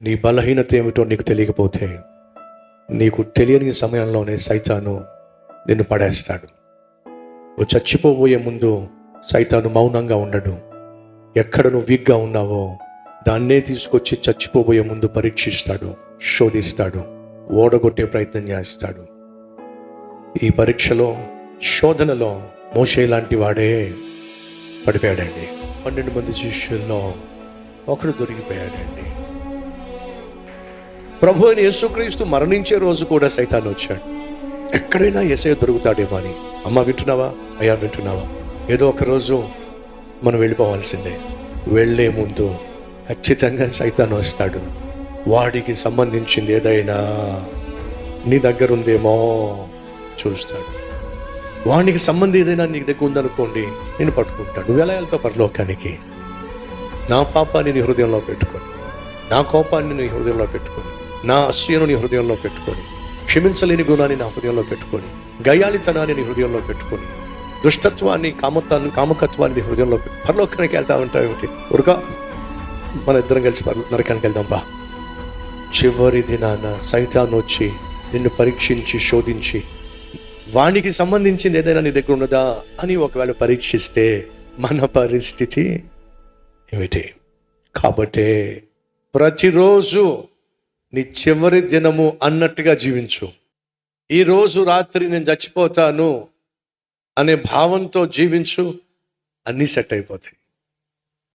నీ బలహీనత ఏమిటో నీకు తెలియకపోతే నీకు తెలియని సమయంలోనే సైతాను నిన్ను పడేస్తాడు. నువ్వు చచ్చిపోబోయే ముందు సైతాను మౌనంగా ఉండడు. ఎక్కడ నువ్వు వీక్గా ఉన్నావో దాన్నే తీసుకొచ్చి చచ్చిపోబోయే ముందు పరీక్షిస్తాడు, శోధిస్తాడు, ఓడగొట్టే ప్రయత్నం చేస్తాడు. ఈ పరీక్షలో, శోధనలో మోషే లాంటి వాడే పడిపోయాడండి. 12 మంది శిష్యుల్లో ఒకడు దొరికిపోయాడండి. ప్రభు అయిన యేసుక్రీస్తు మరణించే రోజు కూడా సైతాను వచ్చాడు. ఎక్కడైనా యేసయ్య దొరుకుతాడేమో అని. అమ్మ వింటున్నావా, అయ్యా వింటున్నావా? ఏదో ఒక రోజు మనం వెళ్ళిపోవాల్సిందే. వెళ్ళే ముందు ఖచ్చితంగా సైతాను వస్తాడు. వాడికి సంబంధించింది ఏదైనా నీ దగ్గర ఉందేమో చూస్తాడు. వానికి సంబంధం ఏదైనా నీకు దగ్గర ఉందనుకోండి, నేను పట్టుకుంటాడు. నువ్వు ఎలా వెళ్తావు పరలోకానికి? నా పాపాన్ని నీ హృదయంలో పెట్టుకొని, నా కోపాన్ని నీ హృదయంలో పెట్టుకొని, నా అసూయను నీ హృదయంలో పెట్టుకొని, క్షమించలేని గుణాన్ని నా హృదయంలో పెట్టుకొని, గయ్యాళితనాన్ని నీ హృదయంలో పెట్టుకొని, దుష్టత్వాన్ని, కామకత్వాన్ని నీ హృదయంలో పెట్టి పరలోకానికి వెళ్తా ఉంటావు ఏమిటి? ఉరక మన ఇద్దరం కలిసి నరకానికి వెళ్దాం బా. చివరి దినాన సైతాను వచ్చి నిన్ను పరీక్షించి శోధించి వానికి సంబంధించింది ఏదైనా నీ దగ్గర ఉన్నదా అని ఒకవేళ పరీక్షిస్తే మన పరిస్థితి ఏమిటి? కాబట్టి ప్రతిరోజు నీ చివరి దినము అన్నట్టుగా జీవించు. ఈరోజు రాత్రి నేను చచ్చిపోతాను అనే భావంతో జీవించు, అన్నీ సెట్ అయిపోతాయి.